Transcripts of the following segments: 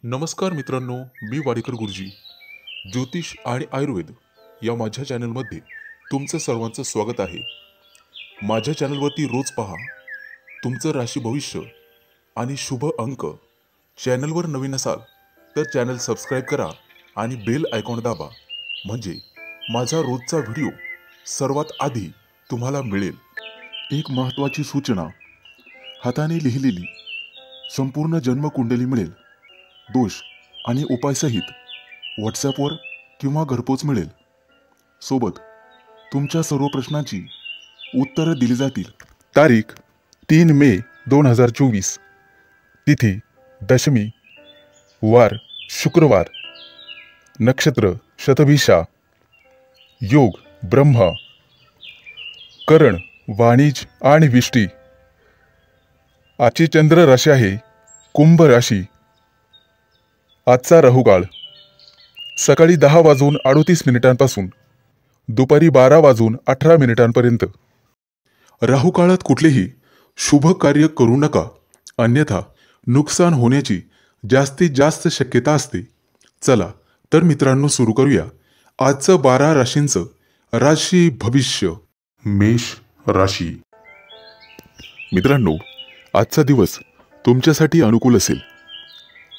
नमस्कार मित्रांनो, मी वाडेकर गुरुजी. ज्योतिष आणि आयुर्वेद या माझ्या चॅनलमध्ये तुमचं सर्वांचं स्वागत आहे. माझ्या चॅनलवरती रोज पहा तुमचं राशी भविष्य आणि शुभ अंक. चॅनलवर नवीन असाल तर चॅनल सबस्क्राईब करा आणि बेल आयकॉन दाबा, म्हणजे माझा रोजचा व्हिडिओ सर्वात आधी तुम्हाला मिळेल. एक महत्त्वाची सूचना: हाताने लिहिलेली संपूर्ण जन्मकुंडली मिळेल. दोष आणि उपायसहित व्हॉट्सॲपवर किंवा घरपोच मिळेल. सोबत तुमच्या सर्व प्रश्नांची उत्तरं दिली जातील. तारीख 3 मे 2024. तिथी दशमी, वार शुक्रवार, नक्षत्र शतभिषा, योग ब्रह्म, करण वाणिज आणि विष्टी. आजची चंद्र राशी आहे कुंभ राशी. आजचा राहुकाळ सकाळी 10:38 दुपारी 12:18 राहुकाळात कुठलेही शुभ कार्य करू नका, अन्यथा नुकसान होण्याची जास्तीत जास्त शक्यता असते. चला तर मित्रांनो, सुरू करूया आजचं 12 राशींचं राशी भविष्य. मेष राशी. मित्रांनो, आजचा दिवस तुमच्यासाठी अनुकूल असेल.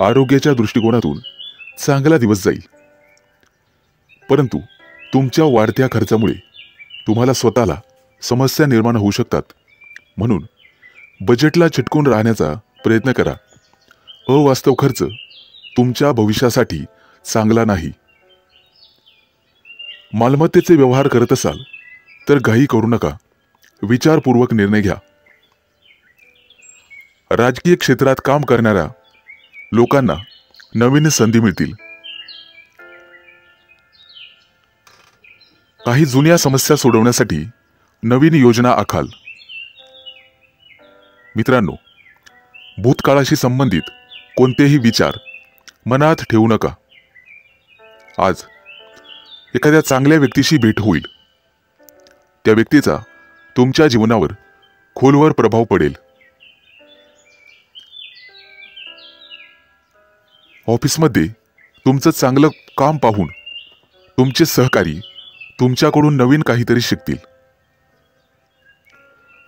आरोग्याच्या दृष्टिकोनातून चांगला दिवस जाईल, परंतु तुमच्या वाढत्या खर्चामुळे तुम्हाला स्वतःला समस्या निर्माण होऊ शकतात. म्हणून बजेटला चिटकून राहण्याचा प्रयत्न करा. अवास्तव खर्च तुमच्या भविष्यासाठी चांगला नाही. मालमत्तेचे व्यवहार करत असाल तर घाई करू नका, विचारपूर्वक निर्णय घ्या. राजकीय क्षेत्रात काम करणाऱ्या लोकांना नवीन संधी मिळतील. काही जुन्या समस्या सोडवण्यासाठी नवीन योजना आखाल. मित्रांनो, भूतकाळाशी संबंधित कोणतेही विचार मनात ठेवू नका. आज एखाद्या चांगल्या व्यक्तीशी भेट होईल. त्या व्यक्तीचा तुमच्या जीवनावर खोलवर प्रभाव पडेल. ऑफिसमध्ये तुमचं चांगलं काम पाहून तुमचे सहकारी तुमच्याकडून नवीन काहीतरी शिकतील.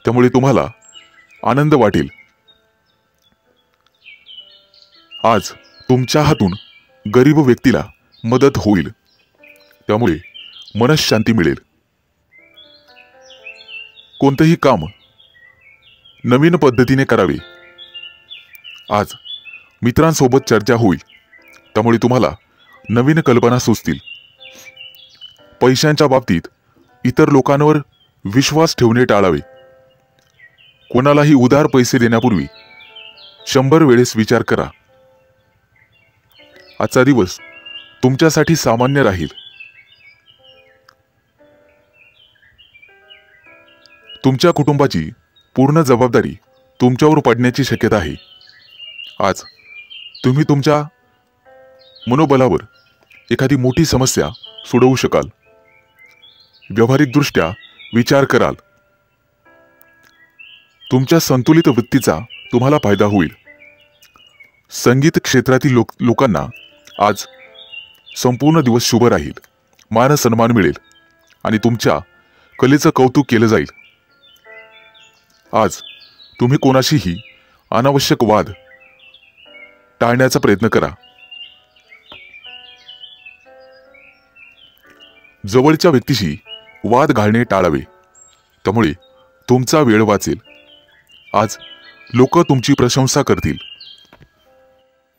त्यामुळे तुम्हाला आनंद वाटेल. आज तुमच्या हातून गरीब व्यक्तीला मदत होईल, त्यामुळे मनःशांती मिळेल. कोणतेही काम नवीन पद्धतीने करावे. आज मित्रांसोबत चर्चा होईल, त्यामुळे तुम्हाला नवीन कल्पना सुचतील. पैशांच्या बाबतीत इतर लोकांवर विश्वास ठेवणे टाळावे. कोणालाही उधार पैसे देण्यापूर्वी 100 वेळेस विचार करा. आजचा दिवस तुमच्यासाठी सामान्य राहील. तुमच्या कुटुंबाची पूर्ण जबाबदारी तुमच्यावर पडण्याची शक्यता आहे. आज तुम्ही तुमच्या मनोबलावर एखादी मोठी समस्या सोडवू शकाल. व्यावहारिकदृष्ट्या विचार कराल. तुमच्या संतुलित वृत्तीचा तुम्हाला फायदा होईल. संगीत क्षेत्रातील लोकांना आज संपूर्ण दिवस शुभ राहील. मान सन्मान मिळेल आणि तुमच्या कलेचं कौतुक केलं जाईल. आज तुम्ही कोणाशीही अनावश्यक वाद टाळण्याचा प्रयत्न करा. जवळच्या व्यक्तीशी वाद घालणे टाळावे, त्यामुळे तुमचा वेळ वाचेल. आज लोक तुमची प्रशंसा करतील.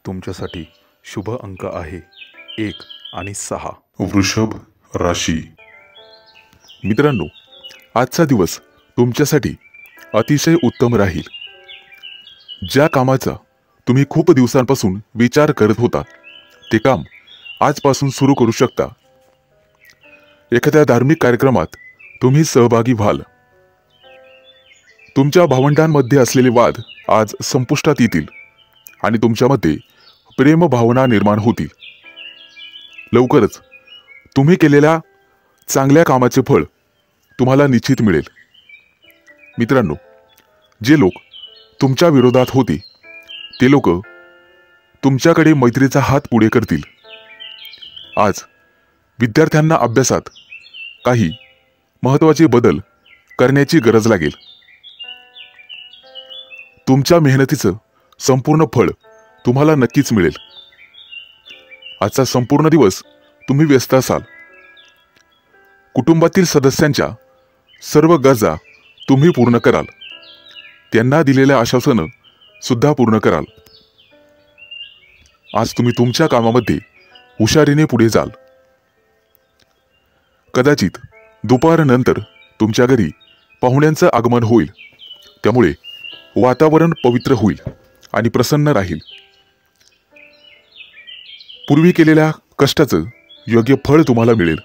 तुमच्यासाठी शुभ अंक आहे 1 आणि 6. वृषभ राशी. मित्रांनो, आजचा दिवस तुमच्यासाठी अतिशय उत्तम राहील. ज्या कामाचा तुम्ही खूप दिवसांपासून विचार करत होता, ते काम आजपासून सुरू करू शकता. एखाद्या धार्मिक कार्यक्रमात तुम्ही सहभागी व्हाल. तुमच्या भावंडांमध्ये असलेले वाद आज संपुष्टात येतील आणि तुमच्यामध्ये प्रेम भावना निर्माण होतील. लवकरच तुम्ही केलेल्या चांगल्या कामाचे फळ तुम्हाला निश्चित मिळेल. मित्रांनो, जे लोक तुमच्या विरोधात होते ते लोक तुमच्याकडे मैत्रीचा हात पुढे करतील. आज विद्यार्थ्यांना अभ्यासात काही महत्त्वाचे बदल करण्याची गरज लागेल. तुमच्या मेहनतीचं संपूर्ण फळ तुम्हाला नक्कीच मिळेल. आजचा संपूर्ण दिवस तुम्ही व्यस्त असाल. कुटुंबातील सदस्यांच्या सर्व गरजा तुम्ही पूर्ण कराल. त्यांना दिलेल्या आश्वासनं सुद्धा पूर्ण कराल. आज तुम्ही तुमच्या कामामध्ये हुशारीने पुढे जाल. कदाचित दुपारनंतर तुमच्या घरी पाहुण्यांचं आगमन होईल. त्यामुळे वातावरण पवित्र होईल आणि प्रसन्न राहील. पूर्वी केलेल्या कष्टाचं योग्य फळ तुम्हाला मिळेल.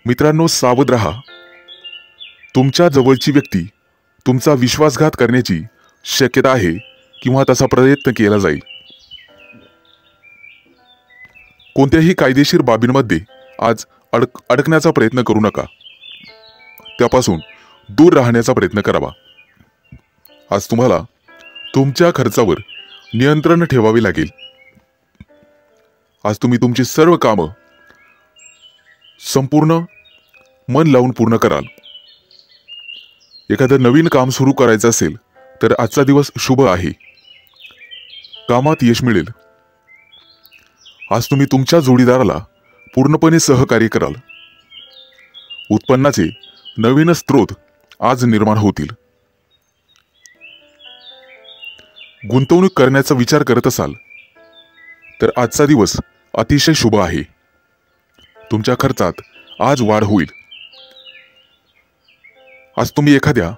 मित्रांनो, सावध राहा. तुमच्या जवळची व्यक्ती तुमचा विश्वासघात करण्याची शक्यता आहे किंवा तसा प्रयत्न केला जाईल. कोणत्याही कायदेशीर बाबींमध्ये आज अडकण्याचा प्रयत्न करू नका. त्यापासून दूर राहण्याचा प्रयत्न करावा. आज तुम्हाला तुमच्या खर्चावर नियंत्रण ठेवावे लागेल. आज तुम्ही तुमची सर्व कामं संपूर्ण मन लावून पूर्ण कराल. एखादं नवीन काम सुरू करायचं असेल तर आजचा दिवस शुभ आहे. कामात यश मिळेल. आज तुम्ही तुमच्या जोडीदाराला पूर्णपणे सहकार्य कराल. उत्पन्नाचे नवीन स्रोत आज निर्माण होतील. गुंतवणूक करण्याचा विचार करत असाल तर आजचा दिवस अतिशय शुभ आहे. तुमच्या खर्चात आज वाढ होईल. आज तुम्ही एखाद्या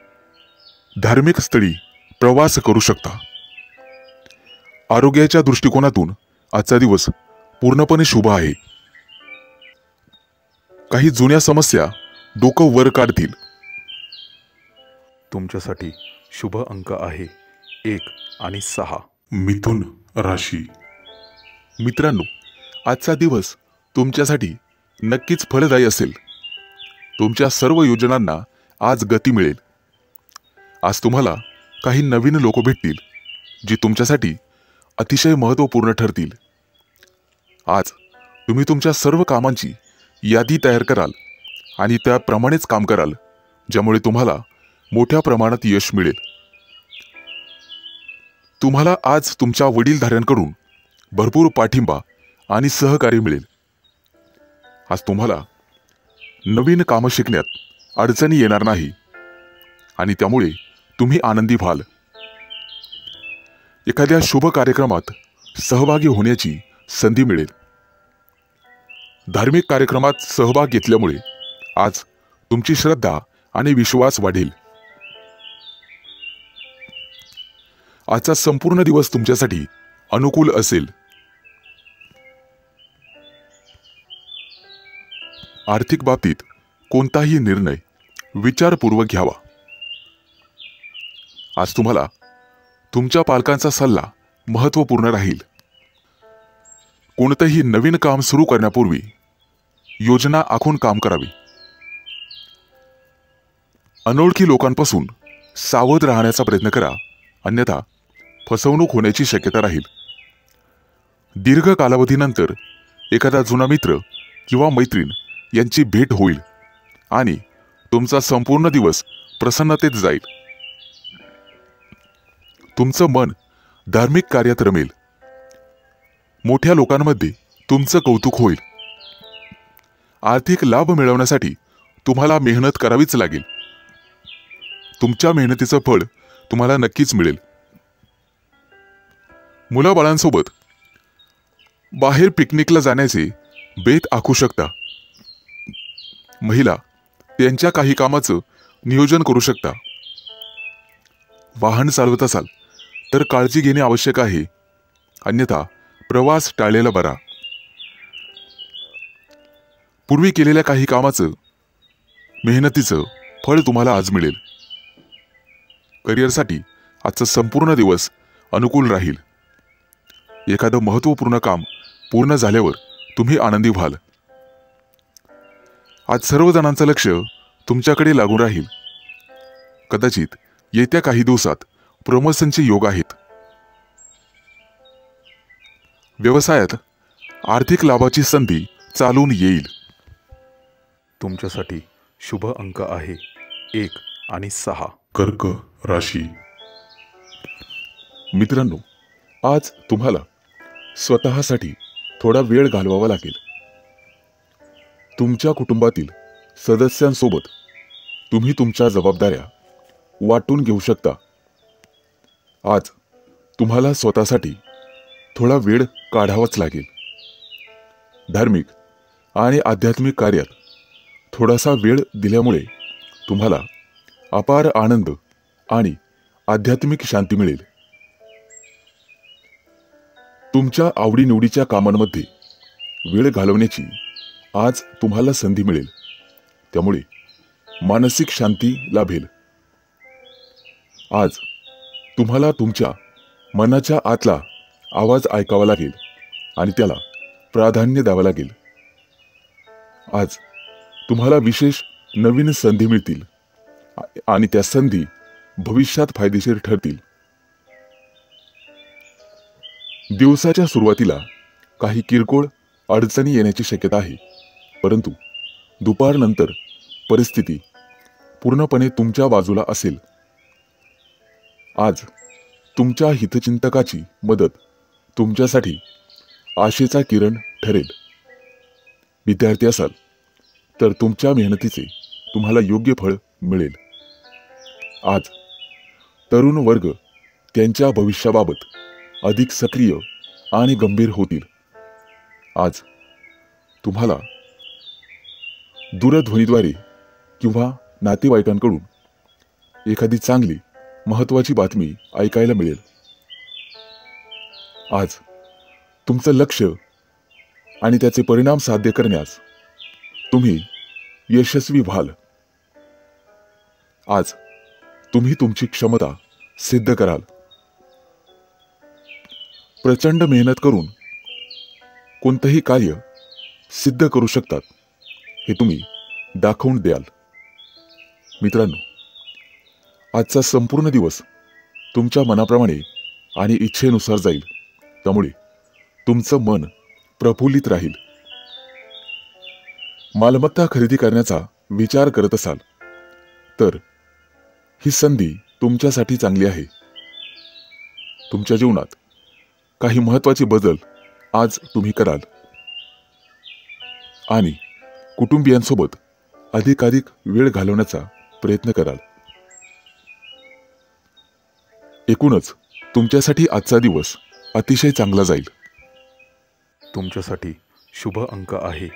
धार्मिक स्थळी प्रवास करू शकता. आरोग्याच्या दृष्टिकोनातून आजचा दिवस पूर्णपणे शुभ आहे. काही जुन्या समस्या डोकं वर काढतील. तुमच्यासाठी शुभ अंक आहे 1 आणि 6. मिथुन राशी. मित्रांनो, आजचा दिवस तुमच्यासाठी नक्कीच फलदायी असेल. तुमच्या सर्व योजनांना आज गती मिळेल. आज तुम्हाला काही नवीन लोक भेटतील जी तुमच्यासाठी अतिशय महत्त्वपूर्ण ठरतील. आज तुम्ही तुमच्या सर्व कामांची यादी तयार कराल आणि त्याप्रमाणेच काम कराल, ज्यामुळे तुम्हाला मोठ्या प्रमाणात यश मिळेल. तुम्हाला आज तुमच्या वडीलधाऱ्यांकडून भरपूर पाठिंबा आणि सहकार्य मिळेल. आज तुम्हाला नवीन कामं शिकण्यात अडचणी येणार नाही आणि त्यामुळे तुम्ही आनंदी व्हाल. एखाद्या शुभ कार्यक्रमात सहभागी होण्याची संधी मिळेल. धार्मिक कार्यक्रमात सहभाग घेतल्यामुळे आज तुमची श्रद्धा आणि विश्वास वाढेल. आजचा संपूर्ण दिवस तुमच्यासाठी अनुकूल असेल. आर्थिक बाबतीत कोणताही निर्णय विचारपूर्वक घ्यावा. आज तुम्हाला तुमच्या पालकांचा सल्ला महत्त्वपूर्ण राहील. कोणतेही नवीन काम सुरू करण्यापूर्वी योजना आखून काम करावे. अनोळखी लोकांपासून सावध राहण्याचा प्रयत्न करा, अन्यथा फसवणूक होण्याची शक्यता राहील. दीर्घ कालावधीनंतर एखादा जुना मित्र किंवा मैत्रीण यांची भेट होईल आणि तुमचा संपूर्ण दिवस प्रसन्नतेत जाईल. तुमचं मन धार्मिक कार्यात रमेल. मोठ्या लोकांमध्ये तुमचं कौतुक होईल. आर्थिक लाभ मिळवण्यासाठी तुम्हाला मेहनत करावीच लागेल. तुमच्या मेहनतीचं फळ तुम्हाला नक्कीच मिळेल. मुलाबाळांसोबत बाहेर पिकनिकला जाण्याचे बेत आखू शकता. महिला त्यांच्या काही कामाचं नियोजन करू शकता. वाहन चालवत असाल तर काळजी घेणे आवश्यक आहे, अन्यथा प्रवास टाळलेला बरा. पूर्वी केलेल्या काही कामाचं मेहनतीचं फळ तुम्हाला आज मिळेल. करिअरसाठी आजचा संपूर्ण दिवस अनुकूल राहील. एखादं महत्त्वपूर्ण काम पूर्ण झाल्यावर तुम्ही आनंदी व्हाल. आज सर्व जणांचं लक्ष तुमच्याकडे लागून राहील. कदाचित येत्या काही दिवसात प्रमोशनचे योग आहेत. व्यवसायात आर्थिक लाभाची संधी चालून येईल. तुमच्यासाठी शुभ अंक आहे 1 आणि 6. कर्क राशी. मित्रांनो, आज तुम्हाला स्वतःसाठी थोडा वेळ घालवावा लागेल. तुमच्या कुटुंबातील सदस्यांसोबत तुम्ही तुमच्या जबाबदाऱ्या वाटून घेऊ शकता. आज तुम्हाला स्वतःसाठी थोडा वेळ काढावाच लागेल. धार्मिक आणि आध्यात्मिक कार्यात थोडासा वेळ दिल्यामुळे तुम्हाला अपार आनंद आणि आध्यात्मिक शांती मिळेल. तुमच्या आवडीनिवडीच्या कामांमध्ये वेळ घालवण्याची आज तुम्हाला संधी मिळेल. त्यामुळे मानसिक शांती लाभेल. आज तुम्हाला तुमच्या मनाच्या आतला आवाज ऐकावा लागेल आणि त्याला प्राधान्य द्यावं लागेल. आज तुम्हाला विशेष नवीन संधी मिळतील आणि त्या संधी भविष्यात फायदेशीर ठरतील. दिवसाच्या सुरुवातीला काही किरकोळ अडचणी येण्याची शक्यता आहे, परंतु दुपारनंतर परिस्थिती पूर्णपणे तुमच्या बाजूला असेल. आज तुमच्या हितचिंतकाची मदत तुमच्यासाठी आशेचा किरण ठरेल. विद्यार्थी असाल तर तुमच्या मेहनतीचे तुम्हाला योग्य फळ मिळेल. आज तरुण वर्ग त्यांच्या भविष्याबाबत अधिक सक्रिय आणि गंभीर होतील. आज तुम्हाला दूरध्वनीद्वारे किंवा नातेवाईकांकडून एखादी चांगली महत्त्वाची बातमी ऐकायला मिळेल. आज तुमचं लक्ष आणि त्याचे परिणाम साध्य करण्यास तुम्ही यशस्वी व्हाल. आज तुम्ही तुमची क्षमता सिद्ध कराल. प्रचंड मेहनत करून कोणतंही कार्य सिद्ध करू शकतात हे तुम्ही दाखवून द्याल. मित्रांनो, आजचा संपूर्ण दिवस तुमच्या मनाप्रमाणे आणि इच्छेनुसार जाईल. त्यामुळे तुमचं मन प्रफुल्लित राहील. मालमत्ता खरेदी करण्याचा विचार करत असाल तर ही संधी तुमच्यासाठी चांगली आहे. तुमच्या जीवनात काही महत्त्वाचे बदल आज तुम्ही कराल आणि कुटुंबियांसोबत अधिकाधिक वेळ घालवण्याचा प्रयत्न कराल. एकूणच तुमच्यासाठी आजचा दिवस अतिशय चांगला जाईल. तुमच्यासाठी शुभ अंक आहे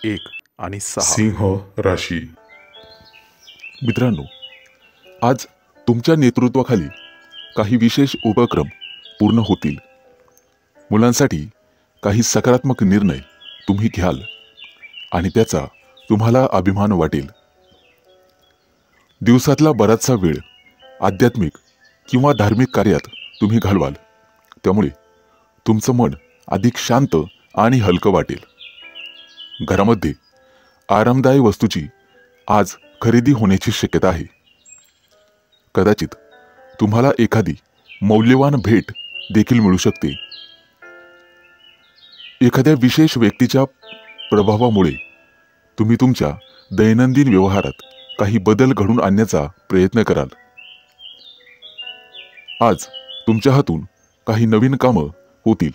1 आणि 6. सिंह राशी. मित्रांनो, आज तुमच्या नेतृत्वाखाली काही विशेष उपक्रम पूर्ण होतील. मुलांसाठी काही सकारात्मक निर्णय तुम्ही घ्याल आणि त्याचा तुम्हाला अभिमान वाटेल. दिवसातला बराचसा वेळ आध्यात्मिक किंवा धार्मिक कार्यात तुम्ही घालवाल. त्यामुळे तुमचं मन अधिक शांत आणि हलकं वाटेल. घरामध्ये आरामदायी वस्तूची आज खरेदी होण्याची शक्यता आहे. कदाचित तुम्हाला एखादी मौल्यवान भेट देखील मिळू शकते. एखाद्या विशेष व्यक्तीच्या प्रभावामुळे तुम्ही तुमच्या दैनंदिन व्यवहारात काही बदल घडवून आणण्याचा प्रयत्न कराल. आज तुमच्या हातून काही नवीन कामं होतील.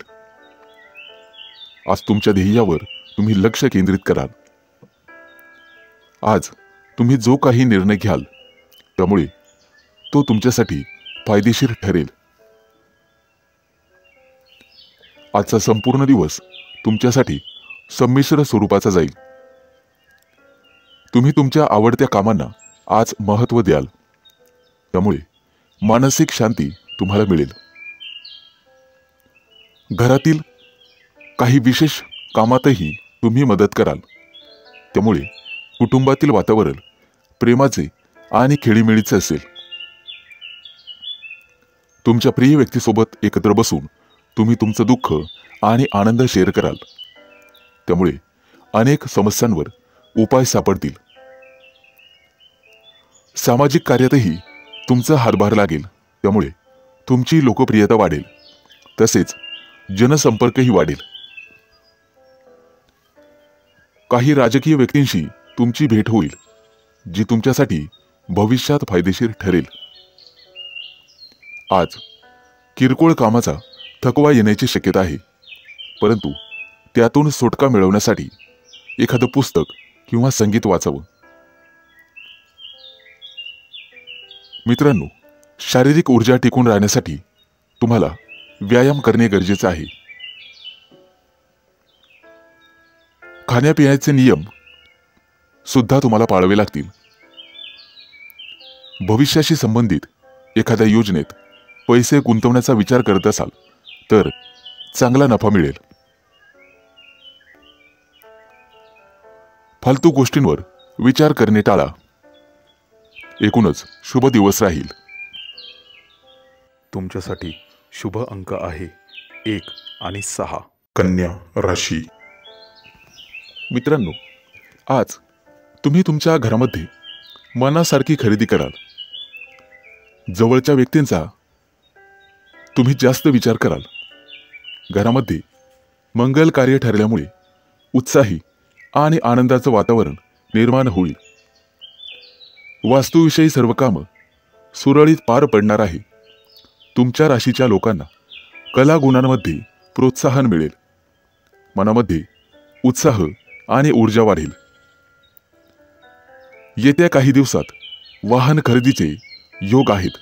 आज तुमच्या ध्येयावर तुम्ही लक्ष केंद्रित कराल. आज तुम्ही जो काही निर्णय घ्याल त्यामुळे तो तुमच्यासाठी फायदेशीर ठरेल. आजचा संपूर्ण दिवस तुमच्यासाठी संमिश्र स्वरूपाचा जाईल. तुम्ही तुमच्या आवडत्या कामांना आज महत्त्व द्याल. त्यामुळे मानसिक शांती तुम्हाला मिळेल. घरातील काही विशेष कामातही तुम्ही मदत कराल. त्यामुळे कुटुंबातील वातावरण प्रेमाचे आणि खेळीमेळीचे असेल. तुमच्या प्रिय व्यक्तीसोबत एकत्र बसून तुम्ही तुमचं दुःख आणि आनंद शेअर कराल. त्यामुळे अनेक समस्यांवर उपाय सापडतील. सामाजिक कार्यातही तुमचा हातभार लागेल. त्यामुळे तुमची लोकप्रियता वाढेल. तसेच जनसंपर्कही वाढेल. काही राजकीय व्यक्तींशी तुमची भेट होईल, जी तुमच्यासाठी भविष्यात फायदेशीर ठरेल. आज किरकोळ कामाचा थकवा येण्याची शक्यता आहे, परंतु त्यातून सुटका मिळवण्यासाठी एखादं पुस्तक किंवा संगीत वाचावं. मित्रांनो, शारीरिक ऊर्जा टिकून राहण्यासाठी तुम्हाला व्यायाम करणे गरजेचे आहे. खाण्यापिण्याचे नियम सुद्धा तुम्हाला पाळावे लागतील. भविष्याशी संबंधित एखाद्या योजनेत पैसे गुंतवण्याचा विचार करत असाल तर चांगला नफा मिळेल. फालतू गोष्टींवर विचार करणे टाळा. एकूणच शुभ दिवस राहील. तुमच्यासाठी शुभ अंक आहे 1 आणि 6. कन्या राशी. मित्रांनो, आज तुम्ही तुमच्या घरामध्ये मनासारखी खरेदी कराल. जवळच्या व्यक्तींचा तुम्ही जास्त विचार कराल. घरामध्ये मंगल कार्य ठरल्यामुळे उत्साही आणि आनंदाचं वातावरण निर्माण होईल. वास्तूविषयी सर्व कामं सुरळीत पार पडणार आहे. तुमच्या राशीच्या लोकांना कला गुणांमध्ये प्रोत्साहन मिळेल. मनामध्ये उत्साह आणि ऊर्जा वाढेल. येत्या काही दिवसात वाहन खरेदीचे योग आहेत.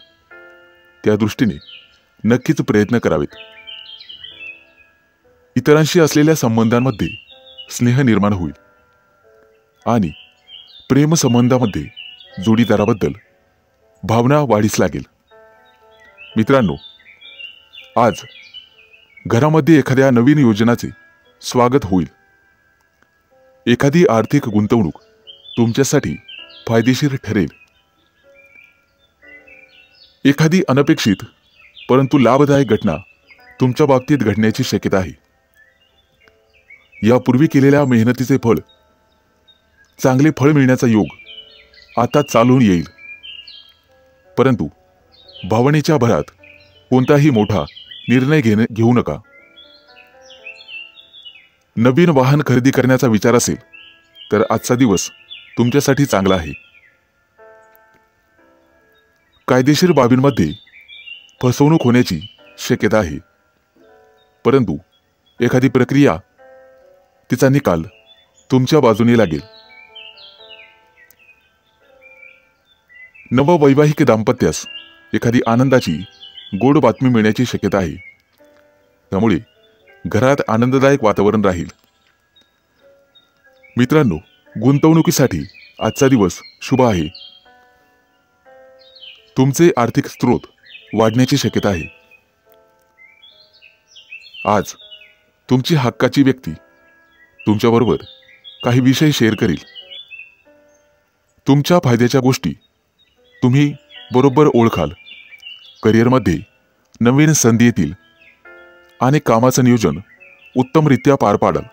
त्या दृष्टीने नक्कीच प्रयत्न करावेत. इतरांशी असलेल्या संबंधांमध्ये स्नेह निर्माण होईल आणि प्रेम संबंधामध्ये जोडीदाराबद्दल भावना वाढीस लागेल. मित्रांनो, आज घरामध्ये एखाद्या नवीन योजनाचे स्वागत होईल. एखादी आर्थिक गुंतवणूक तुमच्यासाठी फायदेशीर ठरेल. एखादी अनपेक्षित परंतु लाभदायक घटना तुमच्या बाबतीत घडण्याची शक्यता आहे. यापूर्वी केलेल्या मेहनतीचे फळ, चांगले फळ मिळण्याचा योग आता चालून येईल. परंतु भावनेच्या भरात कोणताही मोठा निर्णय घेऊ नका. नवीन वाहन खरेदी करण्याचा विचार असेल तर आजचा दिवस तुमच्यासाठी चांगला आहे. कायदेशीर बाबींमध्ये फसवणूक होण्याची शक्यता आहे, परंतु एखादी प्रक्रिया, तिचा निकाल तुमच्या बाजूने लागेल. नववैवाहिक दाम्पत्यास एखादी आनंदाची गोड बातमी मिळण्याची शक्यता आहे. त्यामुळे घरात आनंददायक वातावरण राहील. मित्रांनो, गुंतवणुकीसाठी आजचा दिवस शुभ आहे. तुमचे आर्थिक स्रोत वाढण्याची शक्यता आहे. आज तुमची हक्काची व्यक्ती तुमच्याबरोबर काही विषय शेअर करेल. तुमच्या फायद्याच्या गोष्टी तुम्ही बरोबर ओळखाल. करिअरमध्ये नवीन संधी येतील आणि कामाचं नियोजन उत्तमरित्या पार पाडाल.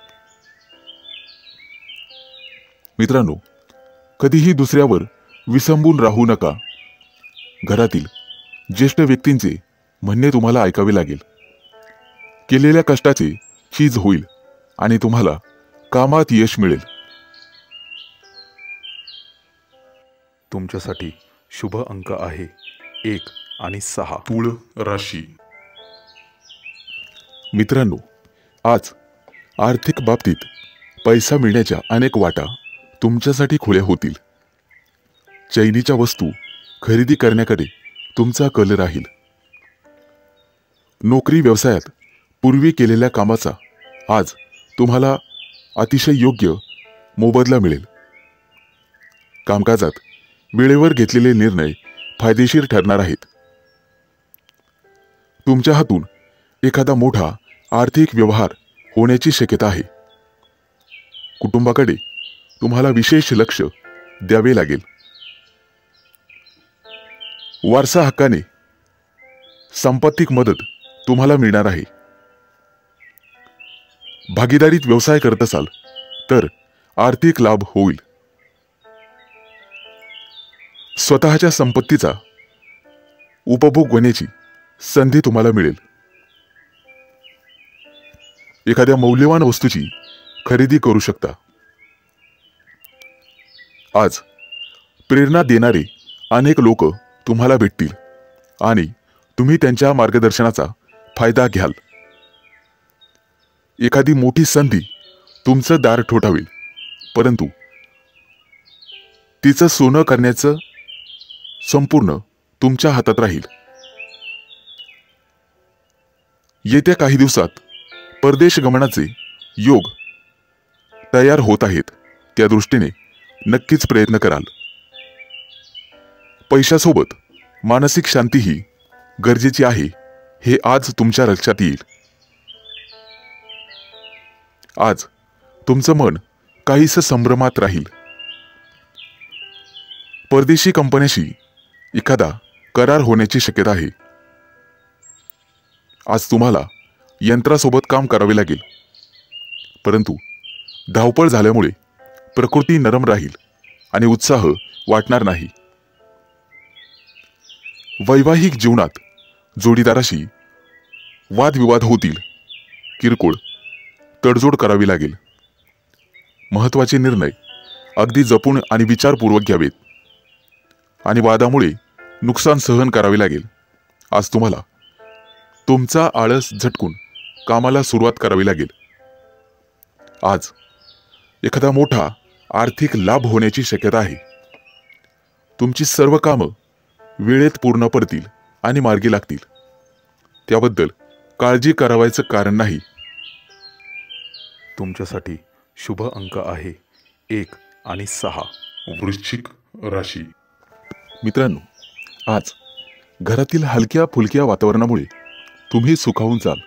मित्रांनो, कधीही दुसऱ्यावर विसंबून राहू नका. घरातील ज्येष्ठ व्यक्तींचे म्हणणे तुम्हाला ऐकावे लागेल. केलेल्या कष्टाचे चीज होईल आणि तुम्हाला कामात यश मिळेल. तुमच्यासाठी शुभ अंक आहे 1 आणि 6. तुळ राशी. मित्रांनो, आज आर्थिक बाबतीत पैसा मिळण्याच्या अनेक वाटा तुमच्यासाठी खुल्या होतील. चैनीच्या वस्तू खरेदी करण्याकडे तुमचा कल राहील. नोकरी व्यवसायात पूर्वी केलेल्या कामाचा आज तुम्हाला अतिशय योग्य मोबदला मिळेल. कामकाजात वेळेवर घेतलेले निर्णय फायदेशीर ठरणार आहेत. तुमच्या हातून एखादा मोठा आर्थिक व्यवहार होण्याची शक्यता आहे. कुटुंबाकडे तुम्हाला विशेष लक्ष द्यावे लागेल. वारसा हक्काने संपत्तिक मदत तुम्हाला मिळणार आहे. भागीदारीत व्यवसाय करत असाल तर आर्थिक लाभ होईल. स्वतःच्या संपत्तीचा उपभोग होण्याची संधी तुम्हाला मिळेल. एखाद्या मौल्यवान वस्तूची खरेदी करू शकता। आज प्रेरणा देणारे अनेक लोक तुम्हाला भेटतील आणि तुम्ही त्यांच्या मार्गदर्शनाचा फायदा घ्याल। एखादी मोठी संधी तुमचं दार ठोठावेल, परंतु तिचं सोनं करण्याचं संपूर्ण तुमच्या हातात राहील। येत्या काही दिवसात परदेश गमनाचे योग तयार होत आहेत, त्या दृष्टीने नक्कीच प्रयत्न कराल। पैशासोबत मानसिक शांतीही गरजेची आहे, हे आज तुमच्या लक्षात येईल। आज तुमचं मन काहीसं संभ्रमात राहील। परदेशी कंपन्याशी एखादा करार होण्याची शक्यता आहे। आज तुम्हाला यंत्रासोबत काम करावे लागेल, परंतु धावपळ झाल्यामुळे प्रकृती नरम राहील आणि उत्साह वाटणार नाही। वैवाहिक जीवनात जोडीदाराशी वादविवाद होतील, किरकोळ तडजोड करावी लागेल। महत्त्वाचे निर्णय अगदी जपून आणि विचारपूर्वक घ्यावेत आणि वादामुळे नुकसान सहन करावे लागेल। आज तुम्हाला तुमचा आळस झटकून कामाला सुरुवात करावी लागेल। आज एखादा मोठा आर्थिक लाभ होण्याची शक्यता आहे। तुमची सर्व कामं वेळेत पूर्ण पडतील आणि मार्गी लागतील, त्याबद्दल काळजी करावायचं कारण नाही। तुमच्यासाठी शुभ अंक आहे 1 आणि 6। वृश्चिक राशी। मित्रांनो, आज घरातील हलक्या फुलक्या वातावरणामुळे तुम्ही सुखावून जाल।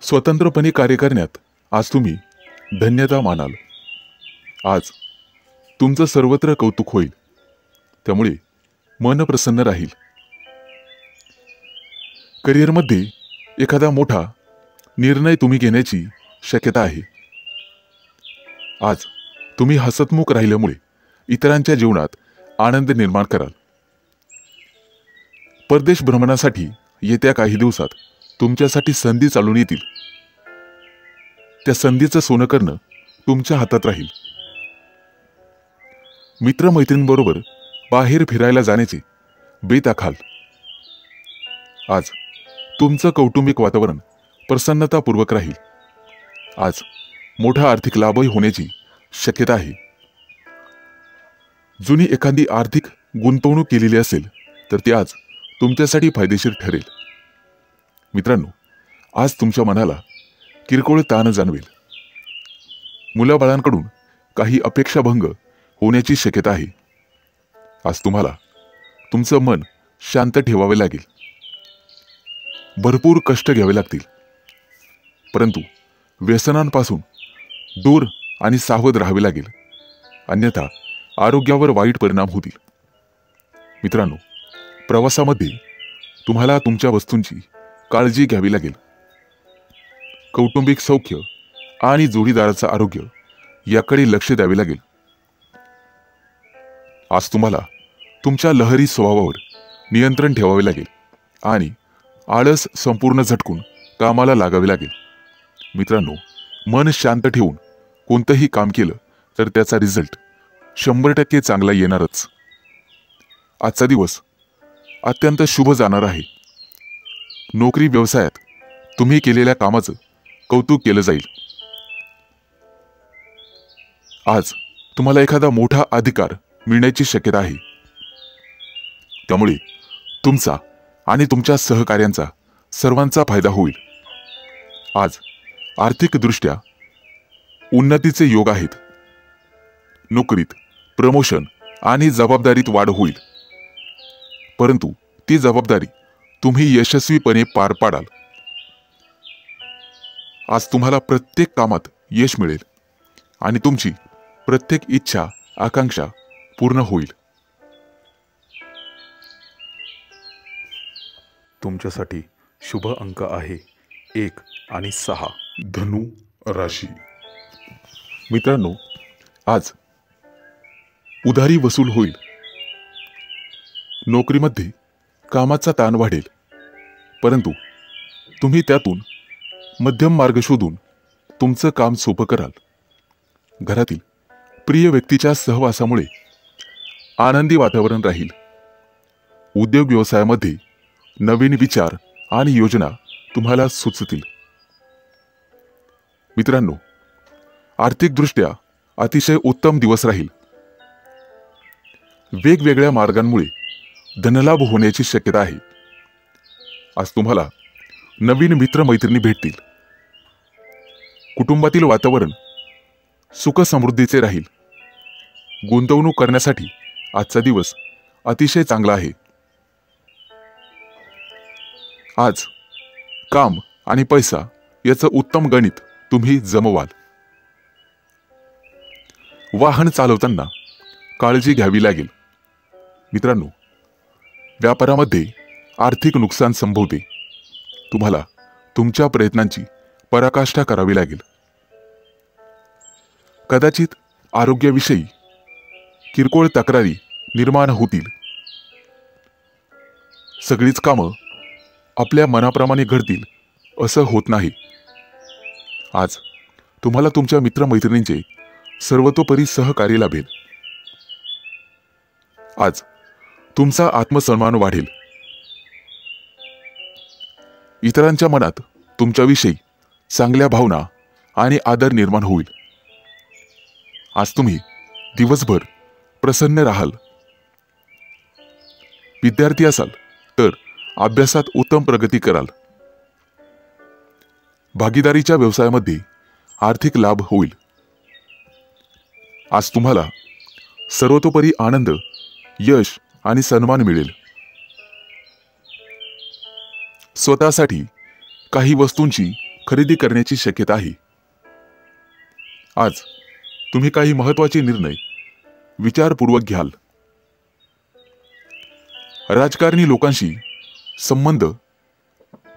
स्वतंत्रपणे कार्य करण्यात आज तुम्ही धन्यता मानाल। आज तुमचं सर्वत्र कौतुक होईल, त्यामुळे मन प्रसन्न राहील। करिअरमध्ये एखादा मोठा निर्णय तुम्ही घेण्याची शक्यता आहे। आज तुम्ही हसतमुख राहिल्यामुळे इतरांच्या जीवनात आनंद निर्माण कराल। परदेश भ्रमणासाठी येत्या काही दिवसात तुमच्यासाठी संधी चालून येतील, त्या संधीचं सोनं करणं तुमच्या हातात राहील। मित्रमैत्रिणींबरोबर बाहेर फिरायला जाण्याचे बेत आखाल। आज तुमचं कौटुंबिक वातावरण प्रसन्नतापूर्वक राहील। आज मोठा आर्थिक लाभही होण्याची शक्यता आहे। जुनी एखादी आर्थिक गुंतवणूक केलेली असेल तर ती आज तुमच्यासाठी फायदेशीर ठरेल। मित्रांनो, आज तुमच्या मनाला किरकोळ ताण जाणवेल। मुलाबाळांकडून काही अपेक्षाभंग होण्याची शक्यता आहे। आज तुम्हाला तुमचं मन शांत ठेवावे लागेल। भरपूर कष्ट घ्यावे लागतील, परंतु व्यसनांपासून दूर आणि सावध राहावे लागेल, अन्यथा आरोग्यावर वाईट परिणाम होतील। मित्रांनो, प्रवासामध्ये तुम्हाला तुमच्या वस्तूंची काळजी घ्यावी लागेल। कौटुंबिक सौख्य आणि जोडीदाराचं आरोग्य याकडे लक्ष द्यावे लागेल। आज तुम्हाला तुमच्या लहरी स्वभावावर नियंत्रण ठेवावे लागेल आणि आळस संपूर्ण झटकून कामाला लागावे लागेल। मित्रांनो, मन शांत ठेवून कोणतंही काम केलं तर त्याचा रिझल्ट 100% चांगला येणारच। आजचा दिवस अत्यंत शुभ जाणार आहे। नोकरी व्यवसायात तुम्ही केलेल्या कामाचं कौतुक केलं जाईल। आज तुम्हाला एखादा मोठा अधिकार मिळण्याची शक्यता आहे, त्यामुळे तुमचा आणि तुमच्या सहकार्यांचा सर्वांचा फायदा होईल। आज आर्थिकदृष्ट्या उन्नतीचे योग आहेत। नोकरीत प्रमोशन आणि जबाबदारीत वाढ होईल, परंतु ती जबाबदारी तुम्ही यशस्वीपणे पार पाडाल। आज तुम्हाला प्रत्येक कामात यश मिळेल आणि तुमची प्रत्येक इच्छा आकांक्षा पूर्ण होईल। तुमच्यासाठी शुभ अंक आहे 1 आणि 6। धनु राशी। मित्रांनो, आज उधारी वसूल होईल। नोकरीमध्ये कामाचा ताण वाढेल, परंतु तुम्ही त्यातून मध्यम मार्ग शोधून तुमचं काम सोपं कराल. घरातील प्रिय व्यक्तीच्या सहवासामुळे आनंदी वातावरण राहील. उद्योग व्यवसायामध्ये नवीन विचार आणि योजना तुम्हाला सुचतील. मित्रांनो, आर्थिकदृष्ट्या अतिशय उत्तम दिवस राहील. वेगवेगळ्या मार्गांमुळे धनलाभ होण्याची शक्यता आहे. आज तुम्हाला नवीन मित्रमैत्रिणी भेटतील. कुटुंबातील वातावरण सुख समृद्धीचे राहील. गुंतवणूक करण्यासाठी आजचा दिवस अतिशय चांगला आहे. आज काम आणि पैसा याचं उत्तम गणित तुम्ही जमवाल. वाहन चालवताना काळजी घ्यावी लागेल. मित्रांनो, व्यापारामध्ये आर्थिक नुकसान संभवते. तुम्हाला तुमच्या प्रयत्नांची पराकाष्ठा करावी लागेल. कदाचित आरोग्याविषयी किरकोळ तक्रारी निर्माण होतील. सगळीच कामं आपल्या मनाप्रमाणे घडतील असं होत नाही. आज तुम्हाला तुमच्या मित्रमैत्रिणींचे सर्वतोपरी सहकार्य लाभेल. आज तुमचा आत्मसन्मान वाढेल. इतरांच्या मनात तुमच्याविषयी चांगल्या भावना आणि आदर निर्माण होईल. आज तुम्ही दिवसभर प्रसन्न राहाल. विद्यार्थी असाल तर अभ्यासात उत्तम प्रगती कराल. भागीदारीच्या व्यवसायामध्ये आर्थिक लाभ होईल. आज तुम्हाला सर्वतोपरी आनंद, यश आणि सन्मान मिळेल. स्वतःसाठी काही वस्तूंची खरेदी करण्याची शक्यता आहे. आज तुम्ही काही महत्त्वाचे निर्णय विचारपूर्वक घ्याल. राजकारणी लोकांशी संबंध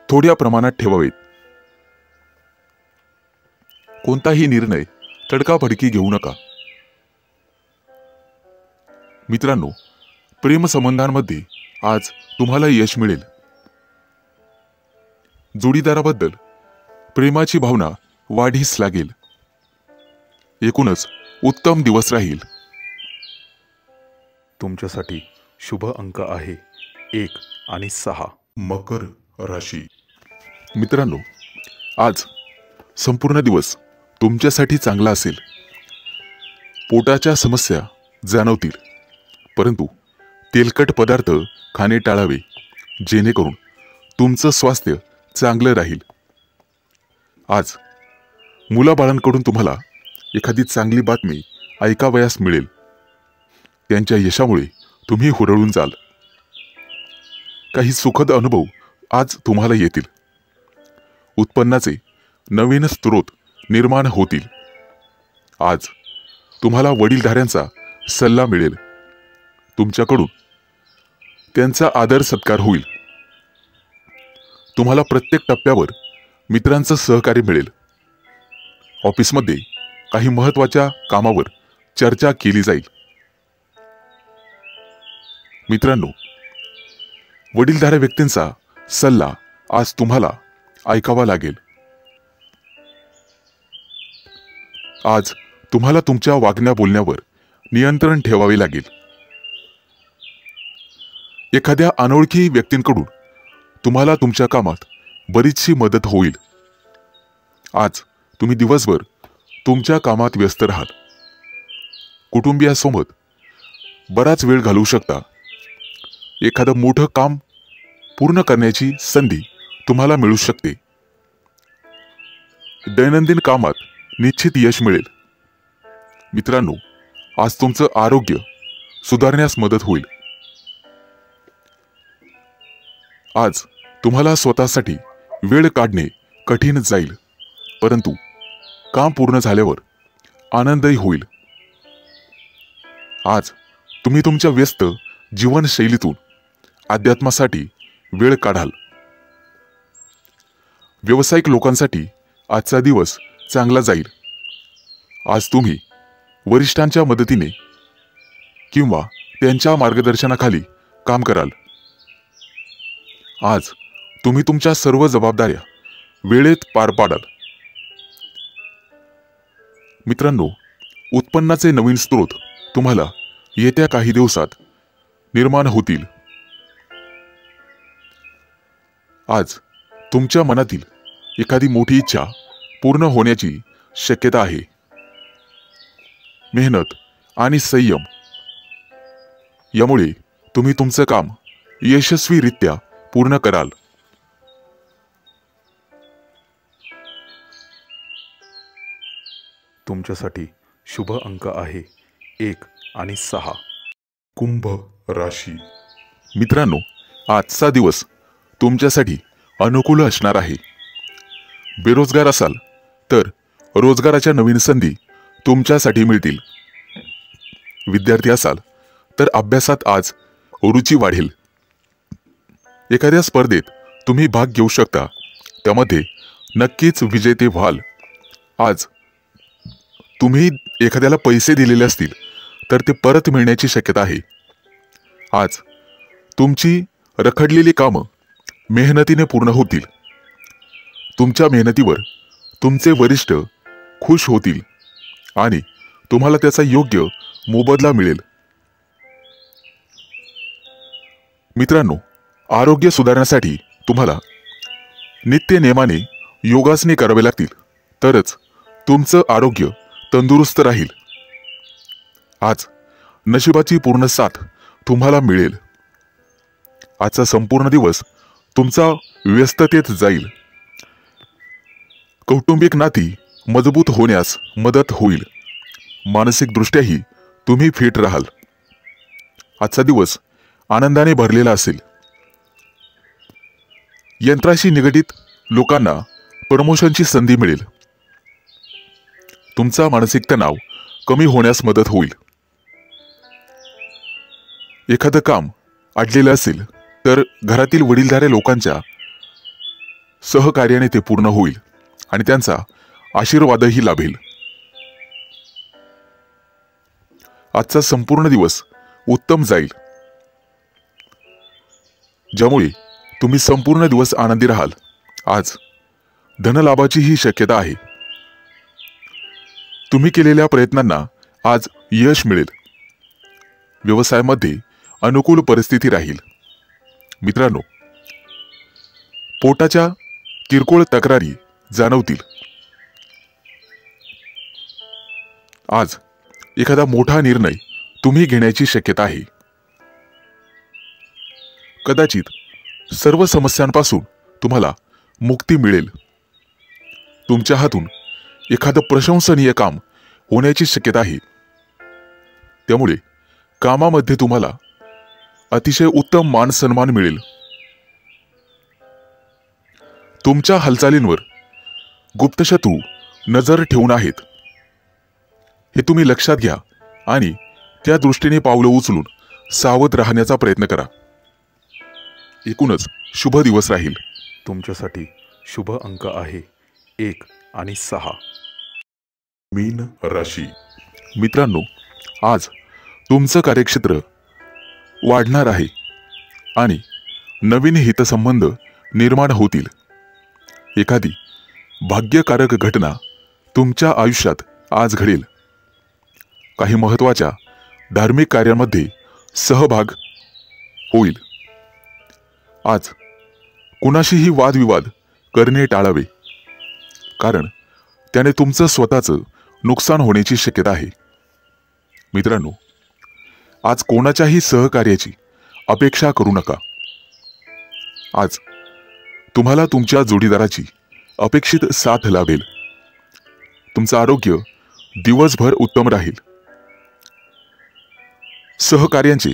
थोड्या प्रमाणात ठेवावेत. कोणताही निर्णय तडकाफडकी घेऊ नका. मित्रांनो, प्रेमसंबंधांमध्ये आज तुम्हाला यश मिळेल. जोडीदाराबद्दल प्रेमाची भावना वाढीस लागेल. एकूणच उत्तम दिवस राहील. तुमच्यासाठी शुभ अंक आहे 1 आणि 6. मकर राशी. मित्रांनो, आज संपूर्ण दिवस तुमच्यासाठी चांगला असेल. पोटाच्या समस्या जाणवतील, परंतु तेलकट पदार्थ खाणे टाळावे, जेणेकरून तुमचं स्वास्थ्य चांगलं राहील. आज मुलाबाळांकडून तुम्हाला एखादी चांगली बातमी ऐकावयास मिळेल. त्यांच्या यशामुळे तुम्ही हुरळून जाल. काही सुखद अनुभव आज तुम्हाला येतील. उत्पन्नाचे नवीन स्रोत निर्माण होतील. आज तुम्हाला वडीलधाऱ्यांचा सल्ला मिळेल. तुमच्याकडून त्यांचा आदर सत्कार होईल. तुम्हाला प्रत्येक टप्प्यावर मित्रांचं सहकार्य मिळेल. ऑफिसमध्ये काही महत्त्वाच्या कामावर चर्चा केली जाईल. मित्रांनो, वडीलधाऱ्या व्यक्तींचा सल्ला आज तुम्हाला ऐकावा लागेल. आज तुम्हाला तुमच्या वागण्या बोलण्यावर नियंत्रण ठेवावे लागेल. एखाद्या अनोळखी व्यक्तींकडून तुम्हाला तुमच्या कामात बरीचशी मदत होईल. आज तुम्ही दिवसभर तुमच्या कामात व्यस्त राहाल. कुटुंबियासोबत बराच वेळ घालवू शकता. एखादं मोठं काम पूर्ण करण्याची संधी तुम्हाला मिळू शकते. दैनंदिन कामात निश्चित यश मिळेल. मित्रांनो, आज तुमचं आरोग्य सुधारण्यास मदत होईल. आज तुम्हाला स्वतःसाठी वेळ काढणे कठीण जाईल, परंतु काम पूर्ण झाल्यावर आनंदही होईल. आज तुम्ही तुमच्या व्यस्त जीवनशैलीतून अध्यात्मासाठी वेळ काढाल. व्यावसायिक लोकांसाठी आजचा दिवस चांगला जाईल. आज तुम्ही वरिष्ठांच्या मदतीने किंवा त्यांच्या मार्गदर्शनाखाली काम कराल. आज तुम्ही तुमच्या सर्व जबाबदाऱ्या वेळेत पार पाडाल. मित्रांनो, उत्पन्नाचे नवीन स्रोत तुम्हाला येत्या काही दिवसात निर्माण होतील. आज तुमच्या मनातील एखादी मोठी इच्छा पूर्ण होण्याची शक्यता आहे. मेहनत आणि संयम यामुळे तुम्ही तुमचं काम यशस्वीरित्या पूर्ण कराल. तुमच्यासाठी शुभ अंक आहे 1 आणि 6. कुंभ राशी. मित्रांनो, आजचा दिवस तुमच्यासाठी अनुकूल असणार आहे. बेरोजगार असाल तर रोजगाराच्या नवीन संधी तुमच्यासाठी मिळतील. विद्यार्थी असाल तर अभ्यासात आज रुची वाढेल. एखाद्या स्पर्धेत तुम्ही भाग घेऊ शकता, त्यामध्ये नक्कीच विजेते व्हाल. आज तुम्ही एखाद्याला पैसे दिलेले असतील तर ते परत मिळण्याची शक्यता आहे. आज तुमची रखडलेली कामं मेहनतीने पूर्ण होतील. तुमच्या मेहनतीवर तुमचे वरिष्ठ खुश होतील आणि तुम्हाला त्याचा योग्य मोबदला मिळेल. मित्रांनो, आरोग्य सुधारण्यासाठी तुम्हाला नित्य नेमाने योगासने करावे लागतील, तरच तुमचं आरोग्य तंदुरुस्त राहील. आज नशिबाची पूर्ण साथ तुम्हाला मिळेल. आजचा संपूर्ण दिवस तुमचा व्यस्ततेत जाईल. कौटुंबिक नाती मजबूत होण्यास मदत होईल. मानसिकदृष्ट्याही तुम्ही फिट राहाल. आजचा दिवस आनंदाने भरलेला असेल. यंत्राशी निगडित लोकांना प्रमोशनची संधी मिळेल. तुमचा मानसिक तणाव कमी होण्यास मदत होईल. एखादं काम अडलेलं असेल तर घरातील वडीलधाऱ्या लोकांच्या सहकार्याने ते पूर्ण होईल आणि त्यांचा आशीर्वादही लाभेल. आजचा संपूर्ण दिवस उत्तम जाईल, ज्यामुळे तुम्ही संपूर्ण दिवस आनंदी राहाल. आज धनलाभाचीही शक्यता आहे. तुम्ही केलेल्या प्रयत्नांना आज यश मिळेल. व्यवसायामध्ये अनुकूल परिस्थिती राहील. मित्रांनो, पोटाच्या किरकोळ तक्रारी जाणवतील. आज एखादा मोठा निर्णय तुम्ही घेण्याची शक्यता आहे. कदाचित सर्व समस्यांपासून तुम्हाला मुक्ती मिळेल. तुमच्या हातून एखादं प्रशंसनीय काम होण्याची शक्यता आहे. त्यामुळे कामामध्ये तुम्हाला अतिशय उत्तम मान सन्मान मिळेल. तुमच्या हालचालींवर गुप्तशत्रू नजर ठेवून आहेत, हे तुम्ही लक्षात घ्या आणि त्या दृष्टीने पावलं उचलून सावध राहण्याचा प्रयत्न करा. एकूणच शुभ दिवस राहील. तुमच्यासाठी शुभ अंक आहे 1 आणि 6. मीन राशी. मित्रांनो, आज तुमचं कार्यक्षेत्र वाढणार आहे आणि नवीन हितसंबंध निर्माण होतील. एखादी भाग्यकारक घटना तुमच्या आयुष्यात आज घडेल. काही महत्त्वाच्या धार्मिक कार्यांमध्ये सहभाग होईल. आज कुणाशीही वादविवाद करणे टाळावे, कारण त्याने तुमचं स्वतःचं नुकसान होण्याची शक्यता आहे. मित्रांनो, आज कोणाच्याही सहकार्याची अपेक्षा करू नका. आज तुम्हाला तुमच्या जोडीदाराची अपेक्षित साथ लाभेल. तुमचं आरोग्य दिवसभर उत्तम राहील. सहकार्यांचे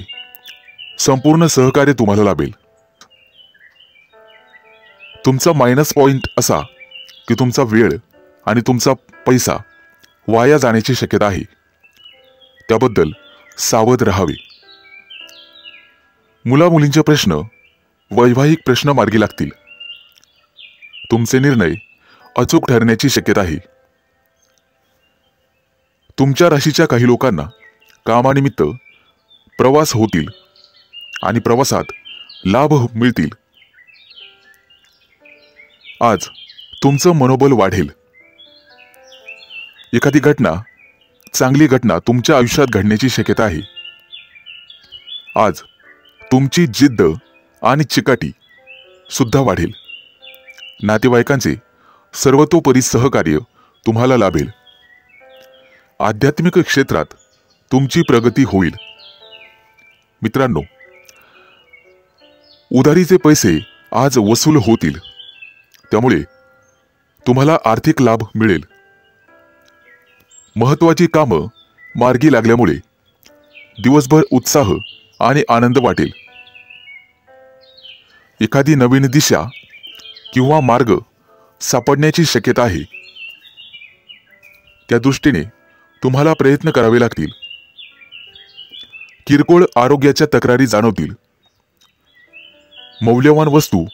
संपूर्ण सहकार्य तुम्हाला लाभेल. तुमचा मायनस पॉइंट असा की तुमचा वेळ आणि तुमचा पैसा वाया जाण्याची शक्यता आहे. त्याबद्दल सावध राहावे. मुलामुलींचे प्रश्न वैवाहिक प्रश्न मार्गी लागतील. तुमचे निर्णय अचूक ठरण्याची शक्यता आहे. तुमच्या राशीच्या काही लोकांना कामानिमित्त प्रवास होतील आणि प्रवासात लाभ मिळतील. आज तुमचं मनोबल वाढेल. एखादी चांगली घटना तुमच्या आयुष्यात घडण्याची शक्यता आहे. आज तुमची जिद्द आणि चिकाटी सुद्धा वाढेल. नातेवाईकांचे सर्वतोपरी सहकार्य तुम्हाला लाभेल. आध्यात्मिक क्षेत्रात तुमची प्रगती होईल. मित्रांनो, उधारीचे पैसे आज वसूल होतील, त्यामुळे तुम्हाला आर्थिक लाभ मिळेल. महत्त्वाची कामं मार्गी लागल्यामुळे दिवसभर उत्साह आणि आनंद वाटेल. एखादी नवीन दिशा किंवा मार्ग सापडण्याची शक्यता आहे. त्या दृष्टीने तुम्हाला प्रयत्न करावे लागतील. किरकोळ आरोग्याच्या तक्रारी जाणवतील. मौल्यवान वस्तू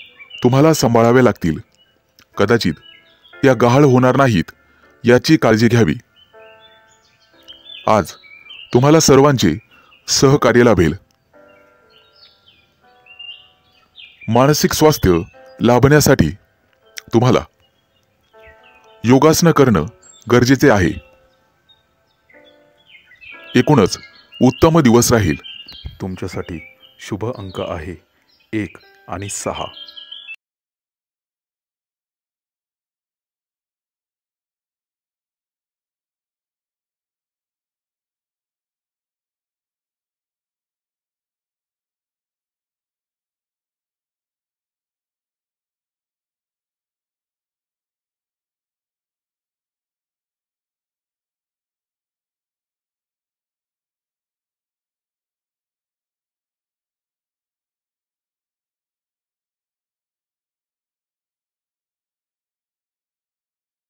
तुम्हाला सांभाळाव्या लागतील. कदाचित त्या गहाळ होणार नाहीत याची काळजी घ्यावी. आज तुम्हाला सर्वांचे सहकार्य लाभेल. मानसिक स्वास्थ्य लाभण्यासाठी तुम्हाला योगासनं करणं गरजेचे आहे. एकूणच उत्तम दिवस राहील. तुमच्यासाठी शुभ अंक आहे 1 आणि 6.